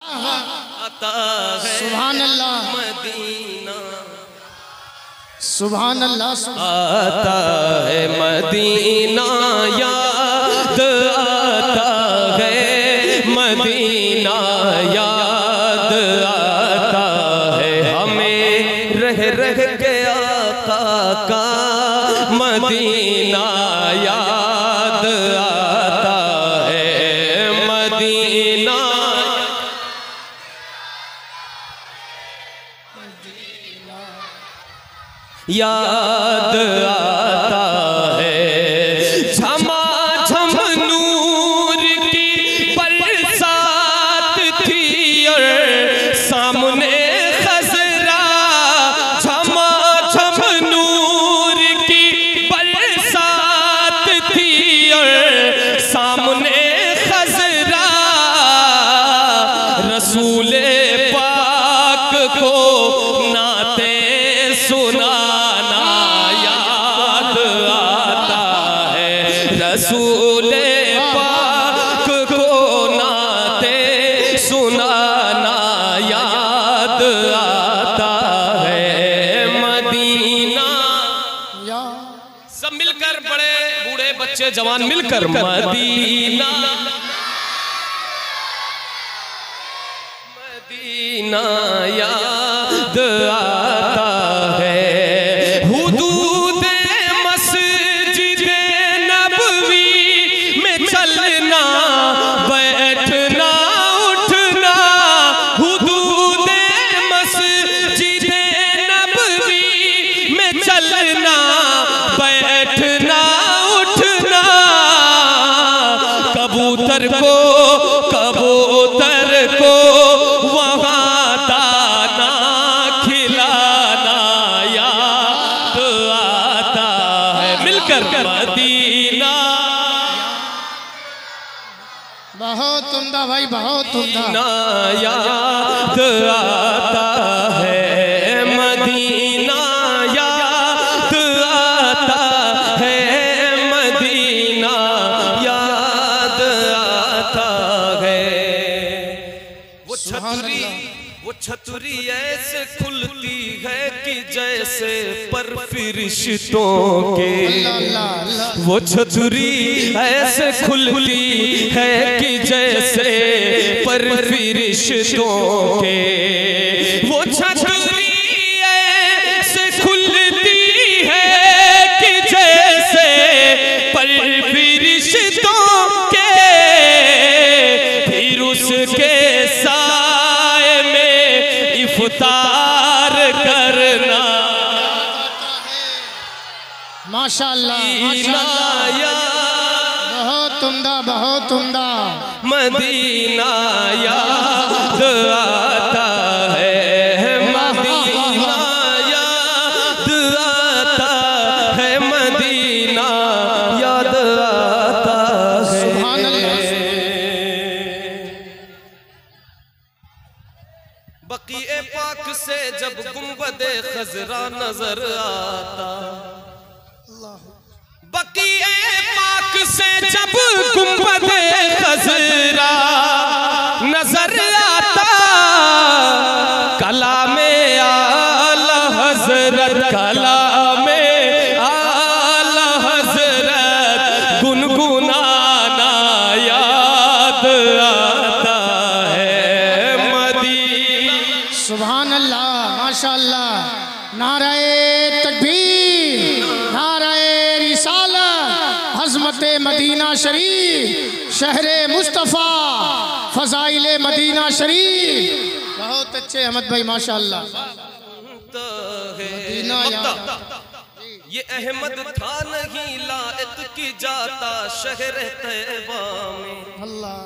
आता है सुभान अल्लाह मदीना, सुभान अल्लाह। आता है मदीना, याद आता है मदीना, याद आता है हमें रह रह के आका का मदीना, याद आता है मदीना। याद आता है झमाझम नूर की बरसात थी और सामने खजरा, झमाझम नूर की बरसात थी और सामने खजरा, रसूले पाक को नाते सुनाना याद आता है, रसूले पाक को नाते सुनाना याद आता है मदीना। सब मिलकर, बड़े बूढ़े बच्चे जवान मिलकर मदीना, मदीना याद आता है। हुदूद मस्जिद नबवी में चलना बैठना उठना, हुदूद मस्जिद नबवी में चलना बैठना उठना, कबूतर को वहाँ दाना खिलाना याद आता है, मिलकर मदीना। बहुत उम्दा भाई, बहुत उम्दा। याद आता है मदीना, याद आता है मदीना, याद आता है। वो छतरी ऐसे खुलती है कि जैसे पर फरिश्तों के, वो छतरी ऐसे खुलती है कि जैसे पर फरिश्तों के, वो छतरी ऐसे खुलती है कि जैसे पर फरिश्तों के, फिर उसके साए में इफ्तार करना माशाअल्लाह, माशाअल्लाह। बहुत उम्दा, बहुत उम्दा। मदीना याद आता है मदीना, याद आता है मदीना, याद आता है। सुभान अल्लाह। बकीए पाक से जब गुंबदे खजरा नजर आता, बकीए पाक से जब गुंबदे खजरा नजर आता, कलामे आला हजरत, कलामे आला हजरत गुनगुनाना याद आता है मदीना। सुभान अल्लाह, माशाअल्लाह। नाराए तकबीर, नाराए रिसालत, अज़मते मदीना शरीफ, शहरे मुस्तफ़ा, फ़ज़ाइले मदीना शरीफ। बहुत अच्छे अहमद भाई, माशाअल्लाह। ये अहमद था नहीं लायक की जाता शहर तैबा में। अल्लाह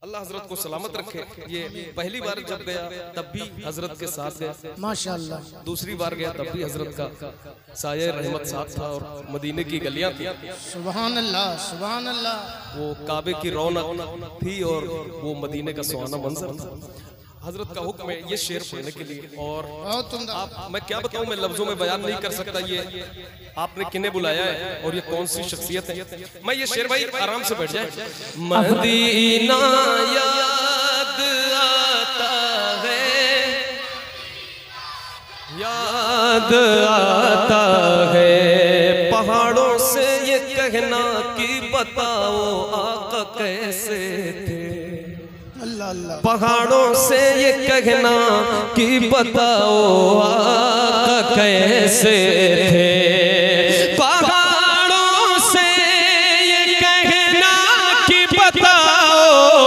अल्लाह हजरत को सलामत रखे। ये पहली बार जब गया तब भी हजरत के साथ गया माशाअल्लाह, दूसरी बार गया तब भी हजरत का साये रहमत साथ था और मदीने की गलियां थी। सुभान अल्लाह, सुभान अल्लाह। वो काबे की रौनक थी और वो मदीने का सुहाना मंजर था। हजरत का हुक्म है ये शेर पढ़ने के लिए। और बहुत उम्दा। आप मैं क्या बताऊं, मैं लफ्जों में बयान नहीं कर सकता ये आपने किन्हें बुलाया है और ये कौन सी शख्सियत है। मैं ये शेर भाई आराम से बैठ जाए। मदीना याद आता है, याद आता है, पहाड़ों से ये कहना कि बताओ आका कैसे थे। अल्लाह अल्लाह। पहाड़ों से ये कहना कि बताओ आका कैसे थे। पहाड़ों से ये कहना कि बताओ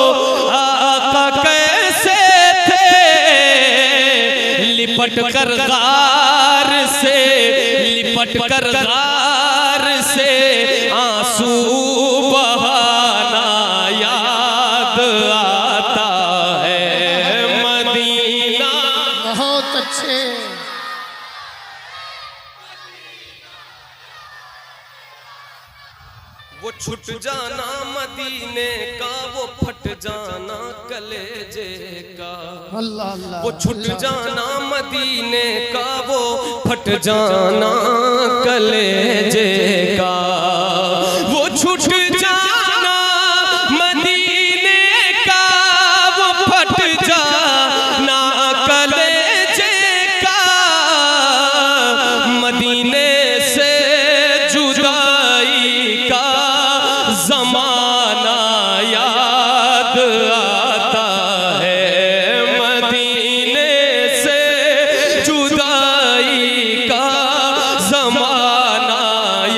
आका कैसे थे। लिपट कर गार से, लिपट कर गार से आंसू बहाना याद आता है। मदीना बहुत अच्छे। वो छुट जाना मदीने का, वो फट जाना कलेजे का। अल्लाह अल्लाह। वो छुट जाना मदीने का, वो फट जाना कलेजे का। वो छुट जाना मदीने का, वो फट जाना कलेजे का। मदीने से जुदाई का ज़माना याद आता है। मदीने से जुदाई का ज़माना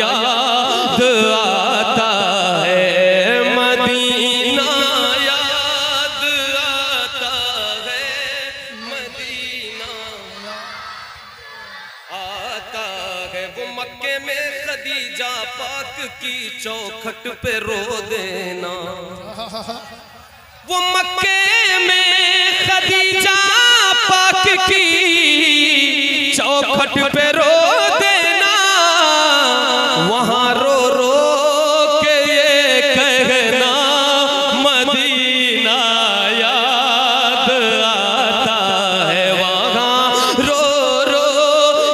याद आता है। मदीना याद आता है। मदीना आता है। वो मक्के में खदीजा पाक की चौखट पे रो देना। वो मक्के में खदीजा पाक की चौखट पे रो देना। वहां रो रो के ये कहना मदीना याद आता है। वहां रो रो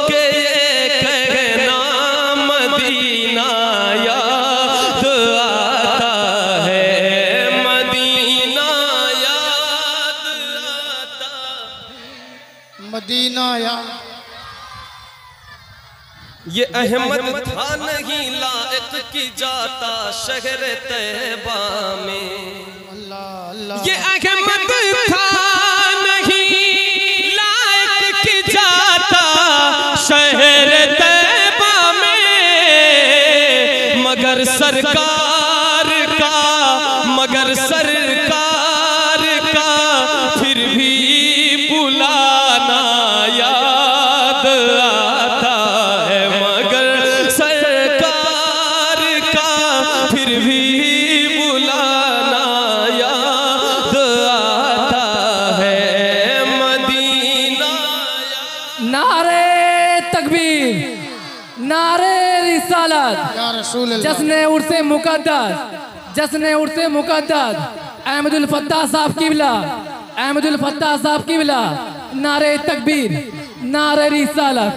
के ये कहना मदीना याद आता है। मदीना याद आता। मदीना या ये अहमद था नहीं लायक की जाता शहर तैबा में। अल्लाह अल्लाह। ये अहमद था नहीं लायक की जाता शहर तैबा में। मगर सरकार का, मगर सरकार का फिर भी बुलाना याद आता है। मगर सरकार का फिर भी बुलाना याद आता है। मदीना नारे तकबीर, नारे रिसालत, या रसूल अल्लाह। जश्न उर्से मुकद्दस, जश्न उर्से मुकद्दस अहमदुल फत्ताह साहब क़िबला, अहमदुल फत्ताह साहब क़िबला। नारे तकबीर, नारे रिसालत।